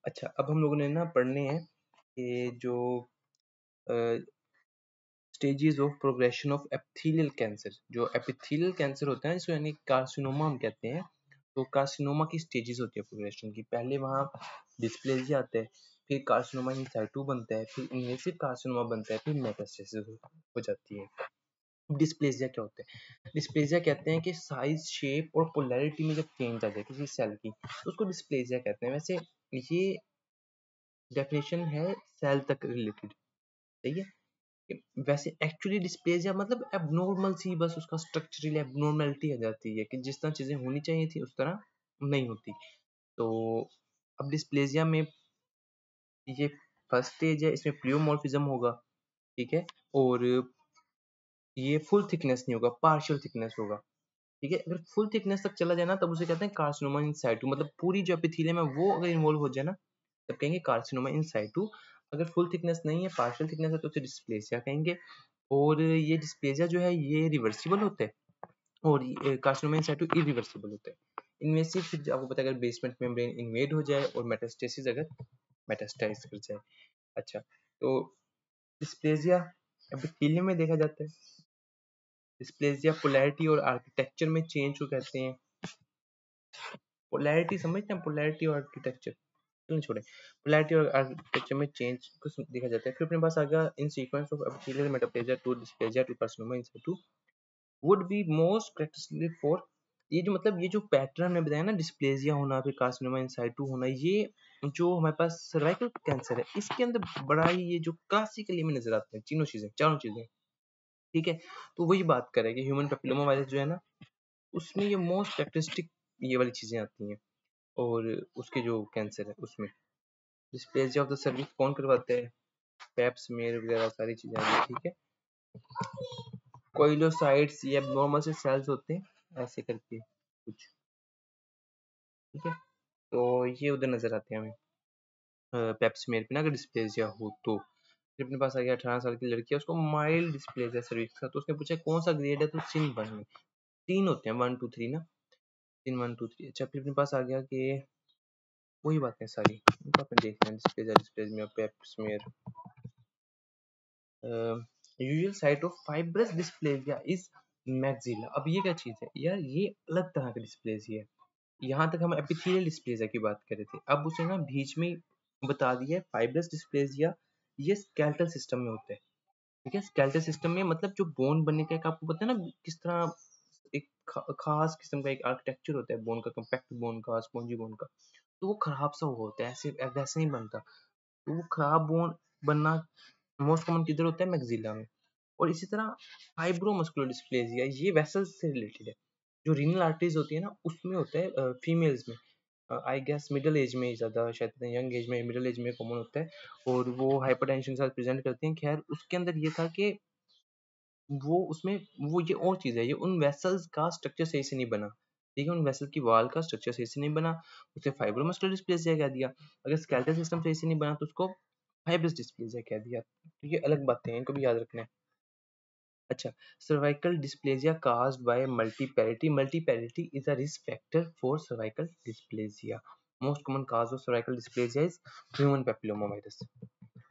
अच्छा, अब हम लोगों ने ना पढ़ने हैं कि जो stages of progression of epithelial cancer. जो एपिथेलियल कैंसर होता है इसको यानी कार्सिनोमा हम कहते हैं। तो कार्सिनोमा की स्टेजेस होती है प्रोग्रेशन की। पहले वहाँ डिस्प्लेजिया आता है, फिर कार्सिनोमा इन साइटू बनता है, फिर इन्वेसिव कार्सिनोमा बनता है, फिर मेटास्टेसिस हो जाती है। डिस्प्लेजिया क्या होता है? डिस्प्लेजिया कहते हैं कि साइज, शेप और पोलैरिटी में जब चेंज आ जाए किसी सेल की तो उसको डिस्प्लेजिया कहते हैं। वैसे ये डेफिनेशन है सेल तक रिलेटेड, सही है। वैसे एक्चुअली डिस्प्लेजिया मतलब एबनॉर्मल सी, बस उसका स्ट्रक्चरल एबनॉर्मेलिटी आ जाती है कि जिस तरह चीजें होनी चाहिए थी उस तरह नहीं होती। तो अब डिस्प्लेजिया में ये फर्स्ट स्टेज है, इसमें प्लियोमॉर्फिज्म होगा, ठीक है। और ये फुल थिकनेस नहीं होगा, पार्शियल थिकनेस होगा, ठीक है। अगर फुल थिकनेस तक चला जाए ना तब उसे कहते हैं कार्सिनोमा इन साइटू, मतलब पूरी जो एपिथेलियम है वो अगर इन्वॉल्व हो जाए ना तब कहेंगे कार्सिनोमा इन साइटू। अगर फुल थिकनेस नहीं है, पार्शियल थिकनेस है, तो उसे डिस्प्लेसिया कहेंगे। और ये डिस्प्लेसिया जो है ये रिवर्सिबल होता है और कार्सिनोमा इन साइटू इरिवर्सिबल होता है। इनमें से फिर आपको पता है अगर बेसमेंट मेम्ब्रेन इन्वेड हो जाए और मेटास्टेसिस अगर मेटास्टाइज कर जाए। अच्छा, तो डिस्प्लेसिया एपिथेलियम में देखा जाता है। डिस्प्लेसिया पोलैरिटी और आर्किटेक्चर में चेंज को कहते हैं। पोलैरिटी समझते हैं, पोलैरिटी और आर्किटेक्चर क्यों छोड़े। पोलैरिटी और आर्किटेक्चर में चेंज को देखा जाता है। फिर अपने पास आ गया in sequence of epithelial metaplasia to dysplasia to carcinoma in situ would be most characteristic for. ये जो मतलब ये जो पैटर्न में बताया ना, डिस्प्लेजिया होना फिर कार्सिनोमा इन साइटू होना, ये जो हमारे पास सर्वाइकल कैंसर है इसके अंदर बड़ा ही ये जो क्लासिकली में नजर आते हैं तीनों चीजें, चारों चीजें, ठीक है। तो वही बात करें कि ह्यूमन पेपिलोमा वायरस जो है ना उसमें ये मोस्ट कैरेक्टरिस्टिक ये वाली चीजें आती हैं। और उसके जो कैंसर है उसमें डिस्प्लेजिया ऑफ द सर्विक्स कौन करवाते हैं? पेप स्मेयर वगैरह सारी चीजें आ गई, ठीक है। कोइलोसाइट्स ये एब्नॉर्मल से सेल्स होते हैं ऐसे करके कुछ, ठीक है। तो ये उधर नजर आते हैं हमें पेप स्मेयर पे ना अगर डिस्प्लेजिया हो तो। फिर अपने पास आ गया 18 साल की लड़की है, उसको माइल्ड डिस्प्लेजिया सर्विक्स का। तो उसने पूछा कौन सा ग्रेड है, तो सिन 1 में। 3 होते हैं, 1 2 3 ना, 3 1 2 3। अच्छा, फिर अपने पास आ गया कि वही बातें सारी इनको अपन देखते हैं। Dysplasia, dysplasia, Pep smear. Usual site of fibrous dysplasia is maxilla. अब ये क्या चीज है यार, ये अलग तरह का डिस्प्लेजिया है। यहाँ तक हम एपिथेलियल डिस्प्लेजिया की बात कर रहे थे, अब उसे ना बीच में बता दिया है फाइब्रस डिस्प्लेजिया। ये स्केलेटल सिस्टम में होता है, ठीक है। स्केलेटल सिस्टम में मतलब जो बोन बनने का एक आपको पता है ना किस तरह एक खास किस्म का एक आर्किटेक्चर होता है बोन का, कम्पैक्ट बोन का, स्पॉन्जी बोन का। तो वो खराब सा हुआ होता है, ऐसे वैसे नहीं बनता। तो वो खराब बोन बनना मोस्ट कॉमन किधर होता है? मैक्सिला में। और इसी तरह फाइब्रोमस्कुलर डिस्प्लेजिया ये वेसल्स से रिलेटेड है। जो रीनल आर्टरीज होती है ना उसमें होता है फीमेल्स में। आई गेस मिडिल एज में ज़्यादा, शायद यंग एज में, मिडिल एज में कॉमन होता है। और वो हाइपरटेंशन के साथ प्रेजेंट करते हैं। खैर उसके अंदर ये था कि वो उसमें वो ये और चीज़ है, ये उन वेसल्स का स्ट्रक्चर सही से नहीं बना, ठीक है। उन वेसल की वॉल का स्ट्रक्चर सही से नहीं बना, उसे फाइब्रोमस्कुलर डिस्प्लेजिया कह दिया। अगर स्केलेटल सिस्टम सही से नहीं बना तो उसको फाइब्रस डिस्प्लेजिया कह दिया। तो ये अलग बातें हैं, इनको भी याद रखना है। अच्छा, cervical dysplasia caused by multiparity. Multiparity is a risk factor for cervical dysplasia. Most common cause of cervical dysplasia is human papillomavirus.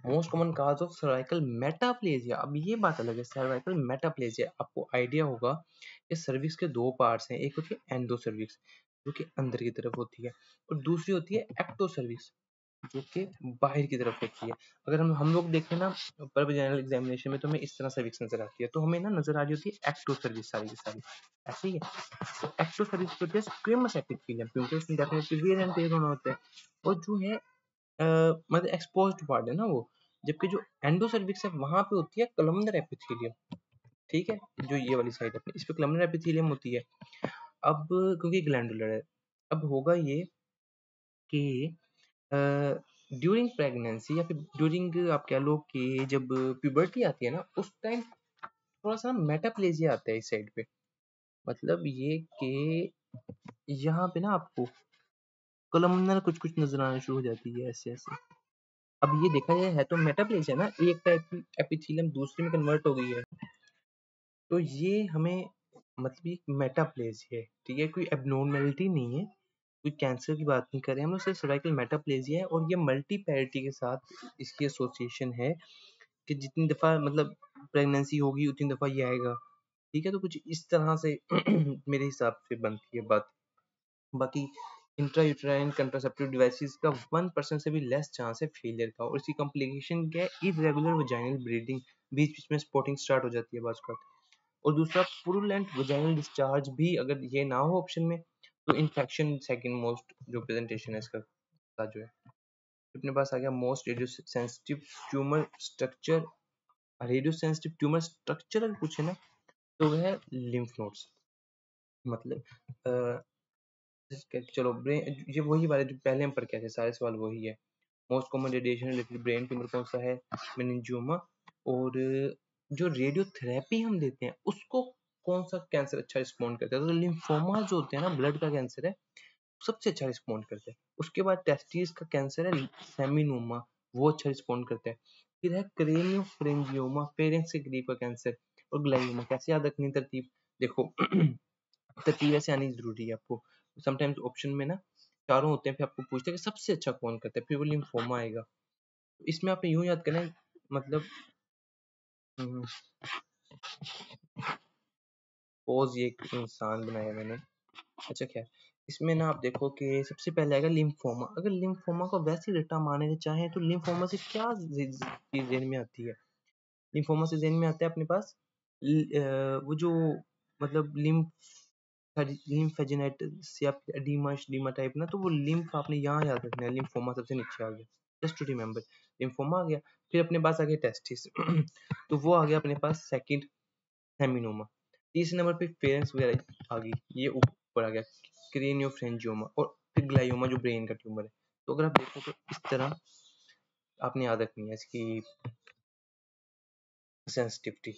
Most common cause of cervical metaplasia. अब ये बात अलग है, सर्वाइकल मेटाप्लेजिया आपको आइडिया होगा कि cervix के दो पार्ट्स हैं। एक होती है एंडो सर्विक्स जो कि अंदर की तरफ होती है, और दूसरी होती है एक्टो सर्विक्स जो कि बाहर की तरफ होती है। अगर हम लोग देखें ना पर जनरल एग्जामिनेशन में तो हमें इस तरह सर्विक्स नजर आती है, तो हमें ना नजर आ रही होती है एक्टो सर्विस सारी की सारी, ऐसे ही है। तो एक्टो सर्विस होती है स्क्विमस एपिथेलियम, क्योंकि उसमें डेफिनेटली वेयर एंड टेयर होना होता है। और जो है मतलब एक्सपोज्ड पार्ट है ना वो। जबकि जो एंडो सर्विक्स है वहां पे होती है कलमनर एपिथेलियम, ठीक है। जो ये वाली साइड है इस पे कलमनर एपिथेलियम होती है। अब क्योंकि ग्लैंडुलर है, अब होगा ये कि ड्यूरिंग प्रेगनेंसी या फिर ड्यूरिंग आप कह लो कि जब प्यूबर्टी आती है ना उस टाइम थोड़ा सा मेटाप्लेजिया आता है इस साइड पे। मतलब ये कि यहाँ पे ना आपको कलमनर कुछ कुछ नजर आना शुरू हो जाती है ऐसे ऐसे। अब ये देखा जाए है तो मेटाप्लेजिया ना, एक टाइप की एपिथेलियम दूसरे में कन्वर्ट हो गई है। तो ये हमें मतलब ये मेटाप्लेजिया है, ठीक है, कोई एबनॉर्मेलिटी नहीं है। कोई कैंसर की बात नहीं कर रहे हम लोग, सिर्फ सर्वाइकल मेटाप्लेजिया है और ये मल्टीपैरिटी के साथ इसकी एसोसिएशन है कि जितनी दफ़ा मतलब प्रेगनेंसी होगी उतनी दफ़ा ये आएगा। ठीक है, तो कुछ इस तरह से मेरे हिसाब से बनती है बात। बाकी इंट्रायूटेराइन कंट्रासेप्टिव डिवाइसेस का 1% से भी लेस चांस है फेलियर का, और इसकी कॉम्प्लिकेशन क्या है, इरेगुलर वजाइनल ब्लीडिंग, बीच बीच में स्पॉटिंग स्टार्ट हो जाती है बात का। और दूसरा पुरुलेंट वजाइनल डिस्चार्ज भी अगर ये ना हो ऑप्शन में तो इन्फेक्शन सेकंड मोस्ट जो प्रेजेंटेशन है इसका जो है। अपने पास आ गया most radio sensitive tumour structure. Radio sensitive tumour structure अगर पूछे ना तो वह है लिम्फ नोड्स। मतलब चलो ब्रेन, ये वही वाले जो पहले हम पढ़ के आए थे, सारे सवाल वही है। Most common radiation related brain tumour कौन सा है, मेनिंजियोमा। और जो रेडियोथेरेपी हम देते हैं उसको कौन सा कैंसर अच्छा रिस्पॉन्ड करता है, तो लिम्फोमा जो होते हैं ना, ब्लड का कैंसर है, सबसे अच्छा रिस्पॉन्ड करते हैं। उसके बाद टेस्टिस का कैंसर है सेमिनोमा, वो अच्छा रिस्पॉन्ड करता है। फिर है क्रेनियोफ्रेंजियोमा, फेरेंक्स के करीब का कैंसर। और ग्लाइयोमा। कैसे याद रखनी तरतीब, देखो तरतीब ऐसे आनी जरूरी है आपको। समटाइम्स ऑप्शन में ना चारों होते हैं, फिर आपको पूछते हैं कि सबसे अच्छा कौन करता है, फिर वो लिम्फोमा आएगा। इसमें आपने यूं याद करना है, मतलब पोज ये एक इंसान बनाया मैंने। अच्छा खैर, इसमें ना आप देखो कि सबसे पहले आएगा लिम्फोमा। अगर लिम्फोमा को वैसे रटा मारने चाहें तो लिम्फोमा से क्या चीज ज़हन में आती है, लिम्फोमा से ज़हन में आता है अपने पास वो जो मतलब लिम्फेजिनेटिस या एडिमा एडिमा टाइप ना, तो वो लिम्फ आपने यहाँ याद रखना है, लिम्फोमा सबसे नीचे आ गया, जस्ट टू रिमेम्बर। लिम्फोमा आ गया, फिर अपने पास आ गया टेस्टिस तो वो आ गया अपने पास सेकंड, हेमिनोमा। तीसरे नंबर पे फेरेंक्स वगैरह आ गई, ये ऊपर आ गया क्रेनियोफ्रेंजियोमा। और फिर ग्लाइयोमा जो ब्रेन का ट्यूमर है। तो अगर आप देखो तो इस तरह आपने याद रखनी है इसकी सेंसिटिविटी।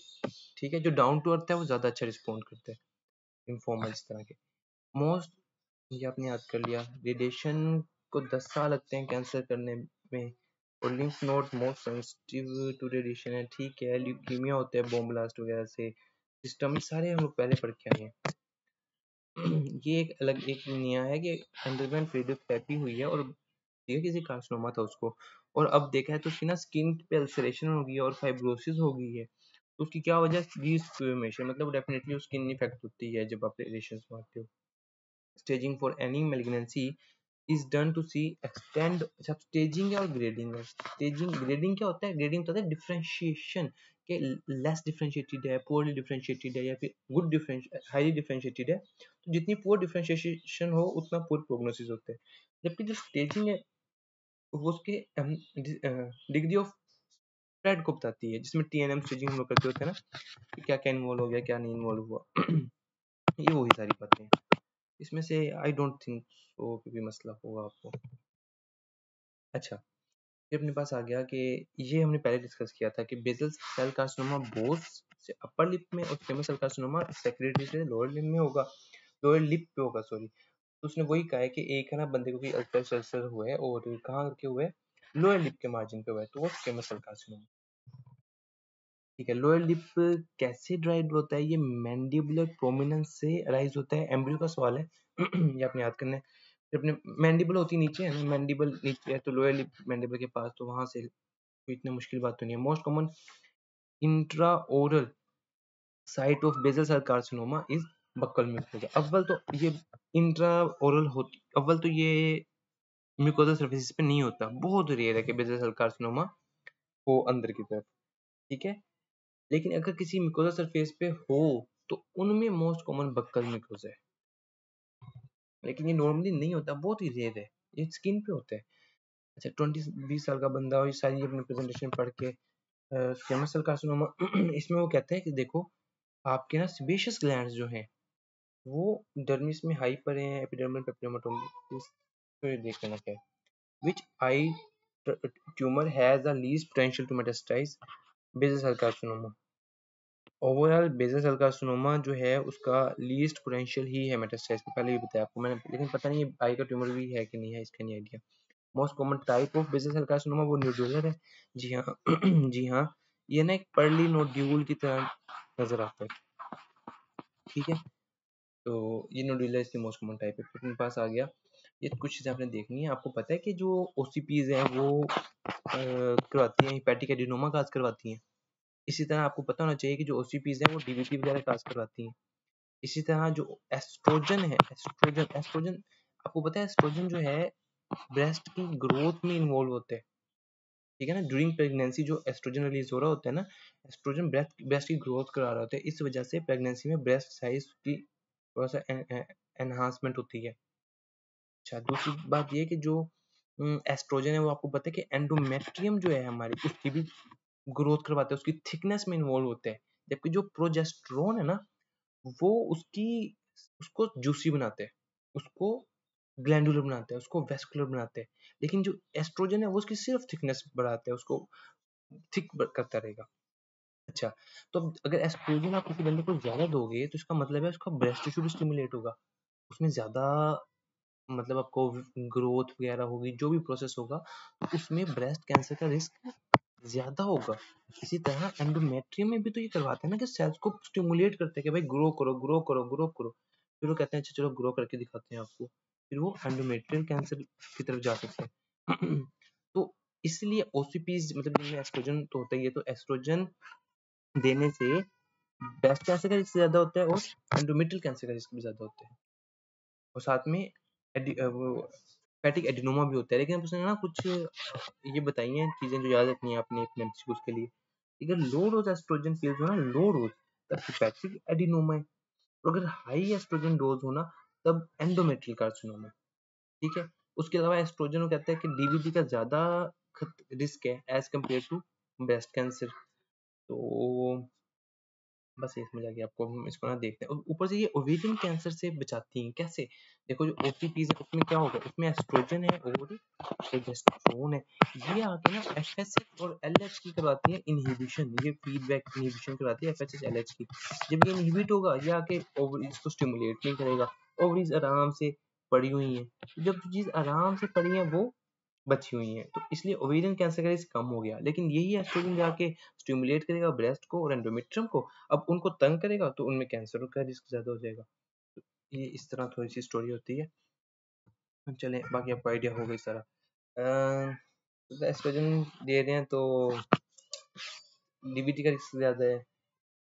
ठीक है, जो डाउन टू अर्थ है वो ज्यादा अच्छा रिस्पॉन्ड करता है लिम्फोमा इस तरह के। मोस्ट, ये आपने याद कर लिया। रेडिएशन को 10 साल लगते हैं कैंसर करने में। और lymph node most sensitive to radiation है, ठीक है। ल्यूकीमिया होता है बोम ब्लास्ट वगैरह से। सिस्टम सारे हम लोग पहले पढ़ के आए हैं। ये एक अलग एक निया है कि अंडरवेंट रेडियोथेरेपी हुई है और ठीक है किसी कार्सिनोमा था उसको, और अब देखा है तो उसकी ना स्किन पे अल्सरेशन हो गई है और फाइब्रोसिस हो गई है। तो उसकी क्या वजह है, स्क्वेमेशन, मतलब डेफिनेटली स्किन इफेक्ट होती है जब आप रेडिएशन मारते हो। Staging for any malignancy is done to see extent. अच्छा, स्टेजिंग है और ग्रेडिंग है। स्टेजिंग ग्रेडिंग क्या होता है, ग्रेडिंग होता है डिफरेंशिएशन के, लेस डिफरेंशिएटेड है, पुअरली डिफरेंशिएटेड है, या फिर गुड डिफरेंशिएटेड, हाईली डिफरेंशिएटेड है। तो जितनी पुअर डिफरेंशिएशन हो उतना पुअर प्रोग्नोसिस होता है। जबकि जो स्टेजिंग है वो उसके डिग्री ऑफ स्प्रेड को बताती है, जिसमें टीएनएम स्टेजिंग हम लोग करते होते हैं ना कि क्या क्या इन्वॉल्व हो गया क्या नहीं इन्वॉल्व हुआ ये वही सारी बातें हैं। इसमें से आई डोंट थिंक सो कोई मसला होगा आपको। अच्छा, फिर अपने पास आ गया कि ये हमने पहले डिस्कस किया था कि बेसल सेल कार्सिनोमा बोथ से अपर लिप में और स्क्वेमस सेल कार्सिनोमा सेक्रेटरी से लोअर लिप में होगा, लोअर लिप पे होगा सॉरी। तो उसने वही कहा है कि एक है ना बंदे को कोई अल्सर हुआ है और कहाँ करके हुआ है, लोअर लिप के मार्जिन पे हुआ है, तो वो स्क्वेमस सेल कार्सिनोमा। ठीक है, लोअर लिप कैसे ड्राइड होता है, ये मैंडिबुलर प्रोमिनेंस से अराइज होता है। एम्ब्रियो का सवाल है ये आपने याद करना है। फिर अपने मैंडिबल होती नीचे है ना, मैंडिबल नीचे है तो लोअर लिप मैंडिबल के पास, तो वहां से कोई इतनी मुश्किल बात तो नहीं है। Most common intra oral site of basal cell carcinoma is buccal mucosa. अव्वल तो ये इंट्रा ओरल होती, अव्वल तो ये म्यूकोजा सर्फेसिस पे नहीं होता, बहुत रेयर है कि बेसल सेल कार्सिनोमा हो अंदर की तरफ। ठीक है, लेकिन अगर किसी म्यूकोजा सरफेस पे हो तो उनमें मोस्ट कॉमन बक्कल म्यूकोजा है, लेकिन ये नॉर्मली नहीं होता, बहुत ही रेयर है, ये स्किन पे होता है। अच्छा, 20 साल का बंदा और ये सारी अपनी प्रेजेंटेशन पढ़ के स्क्वेमस सेल कार्सिनोमा इसमें वो कहते हैं कि देखो आपके ना सेबेशियस ग्लैंड्स जो हैं वो डर्मिस में हाई पर हैं, एपिडर्मल पेप्टियोमोटोसिस। तो ये देख लेना क्या है, which eye tumor has the least potential to metastasize basal cell carcinoma. Overall basal cell carcinoma जो है उसका लीस्ट पोटेंशियल ही है मेटास्टेसिस, पहले भी बताया आपको मैंने, लेकिन पता नहीं ये आई का ट्यूमर भी है कि नहीं है, इसका नहीं idea. Most common type of basal cell carcinoma वो न्यूडुलर है। जी हाँ जी हाँ, ये ना एक पर्ली नोड्यूल की तरह नजर आता है। ठीक है, तो ये नोडुलर इसकी मोस्ट कॉमन टाइप है। फिर अपने पास आ गया ये कुछ चीज़ें आपने देखनी है। आपको पता है कि जो ओसीपीज़ हैं वो करवाती हैं हेपेटिक एडिनोमा काज़ करवाती हैं। इसी तरह आपको पता होना चाहिए कि जो ओसीपीज़ हैं वो डीवीटी वगैरह काज़ करवाती हैं। इसी तरह जो एस्ट्रोजन है, एस्ट्रोजन आपको पता है एस्ट्रोजन जो है ब्रेस्ट की ग्रोथ में इन्वॉल्व होता है। ठीक है ना? ड्यूरिंग प्रेगनेंसी जो एस्ट्रोजन रिलीज़ हो रहा होता है ना, एस्ट्रोजन ब्रेस्ट की ग्रोथ करा रहा होता है। इस वजह से प्रेगनेंसी में ब्रेस्ट साइज़ की थोड़ा-सा एनहांसमेंट होती है। अच्छा, दूसरी बात ये है कि जो एस्ट्रोजन है वो आपको पता है कि एंडोमेट्रियम जो है हमारी उसकी भी ग्रोथ करवाता है, उसकी थिकनेस में इन्वॉल्व होता है। जबकि जो प्रोजेस्टेरोन है ना, वो उसको जूसी बनाता है, उसको ग्लैंडुलर बनाता है, उसको वेस्कुलर बनाता है। लेकिन जो एस्ट्रोजन है वो उसकी सिर्फ थिकनेस बढ़ाता है, उसको थिक करता रहेगा। अच्छा, तो अब अगर एस्ट्रोजन आप किसी बंदे को ज़्यादा दोगे तो इसका मतलब है उसका ब्रेस्ट टिश्यू भी स्टिमुलेट होगा। उसमें ज़्यादा मतलब आपको ग्रोथ वगैरह होगी, जो भी प्रोसेस होगा, तो उसमें ब्रेस्ट कैंसर का रिस्क ज़्यादा होगा। इसी तरह एंडोमेट्रियम में भी तो ये करवाते हैं ना कि सेल्स को स्टिमुलेट करते हैं कि भाई ग्रो करो, ग्रो करो, ग्रो करो। फिर वो कहते हैं अच्छा चलो ग्रो करके दिखाते हैं आपको। फिर वो एंडोमेट्रियल कैंसर की तरफ जा सकते हैं। तो इसलिए ओसीपीज़ मतलब जिनमें एस्ट्रोजन तो होता ही है, तो एस्ट्रोजन देने से ब्रेस्ट कैंसर का रिस्क ज़्यादा होता है और एंडोमेट्रियल कैंसर का रिस्क भी ज़्यादा होता है। और साथ में वो हेपेटिक एडिनोमा भी होता है। लेकिन अब उसने ना कुछ ये बताई हैं चीज़ें जो याद रखनी है आपने अपने एमसीक्यूज़ के लिए। अगर लो डोज़ एस्ट्रोजन पील्स हो ना, लो डोज़, तब हेपेटिक एडिनोमा है, और अगर हाई एस्ट्रोजन डोज़ हो ना, तब एंडोमेट्रियल कार्सिनोमा है। ठीक है? उसके अलावा एस्ट्रोजन वो कहता है कि डीवीटी का ज़्यादा रिस्क है as compared to breast cancer. तो बस ये समझ आ गया आपको। हम इसको ना देखते हैं। ऊपर से ये ओवेरियन कैंसर से बचाती हैं। कैसे? देखो जो ओसीपीज़ है उसमें क्या होगा, उसमें एस्ट्रोजन है और प्रोजेस्टेरोन है। ये आके ना एफएसएच और एलएच की करवाती है इनहिबिशन। ये फीडबैक इनहिबिशन करवाती है एफएसएच एलएच की। जब ये इनहिबिट होगा ये आके ओवरीज को स्टिमुलेट नहीं करेगा। ओवरीज आराम से पड़ी हुई हैं। जब चीज़ आराम से पड़ी है वो बची हुई हैं, तो इसलिए ओवेरियन कैंसर का रिस्क कम हो गया। लेकिन यही एस्ट्रोजन जाके स्टिमुलेट करेगा ब्रेस्ट को और एंडोमेट्रियम को, अब उनको तंग करेगा तो उनमें कैंसर का रिस्क ज़्यादा हो जाएगा। तो ये इस तरह थोड़ी-सी स्टोरी होती है। चलें, बाकी आपको आइडिया होगा इस तरह। एस्ट्रोजन दे रहे हैं तो डीवीटी का रिस्क ज़्यादा है।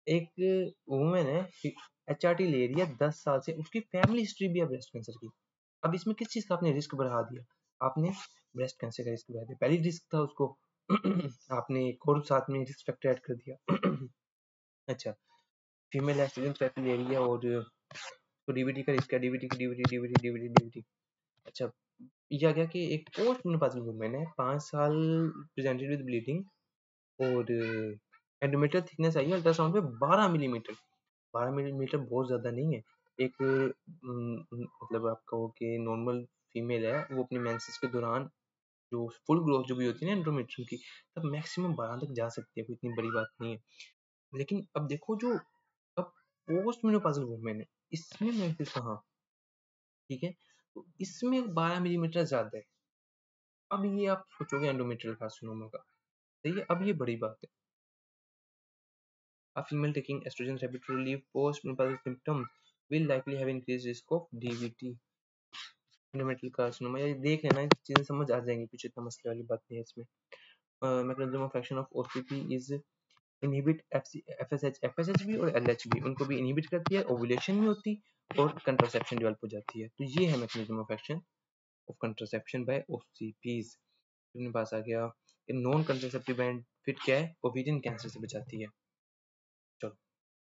एक वुमन है, एचआरटी ले रही है 10 साल से, उसकी फैमिली हिस्ट्री भी है ब्रेस्ट कैंसर की। अब इसमें किस चीज़ का आपने रिस्क बढ़ा दिया? आपने ब्रेस्ट कैंसर का रिस्क बढ़ा दिया। पहले रिस्क था उसको आपने एक और साथ में रिस्क फैक्टर ऐड कर दिया। अच्छा, फीमेल एस्ट्रोजन थेरेपी ले रही है और तो डीवीटी का रिस्क है, डीवीटी की डीवीटी डीवीटी डीवीटी डीवीटी। अच्छा, ये आ गया कि एक पोस्ट मेनोपॉज़ल वुमन है, 5 साल प्रेजेंटेड विद ब्लीडिंग और एंडोमेट्रियल थिकनेस आई है अल्ट्रासाउंड पे 12 मिलीमीटर। 12 मिलीमीटर बहुत ज़्यादा नहीं है। एक मतलब आप कहो कि नॉर्मल फीमेल है, वो अपनी मेंसेस के दौरान जो फुल ग्रोथ जो भी होती है ना एंडोमेट्रियम की, तब मैक्सिमम 12 तक जा सकती है, कोई इतनी बड़ी बात नहीं है। लेकिन अब देखो जो अब पोस्ट मेनोपॉज़ल वुमेन है, इसमें मेंसेस कहाँ? ठीक है? तो इसमें 12 मिलीमीटर ज़्यादा है। अब ये आप सोचोगे एंडोमेट्रियल कार्सिनोमा का, सही है? अब ये बड़ी बात है। A female taking estrogen therapy to relieve postmenopausal symptoms will likely have increased risk of DVT, endometrial carcinoma। ये देख लेना, चीजें समझ आ जाएंगी, कुछ इतना मसले वाली बात नहीं है इसमें। Mechanism of action of OCP is inhibit FSH, FSH भी और LH भी, उनको भी inhibit करती है, ovulation भी होती और contraception develop हो जाती है। तो ये है mechanism of action of contraception by OCPs। अपने पास आ गया नॉन कंट्रासेप्टिव बेनिफिट क्या है, ओवेरियन कैंसर से बचाती है। चलो।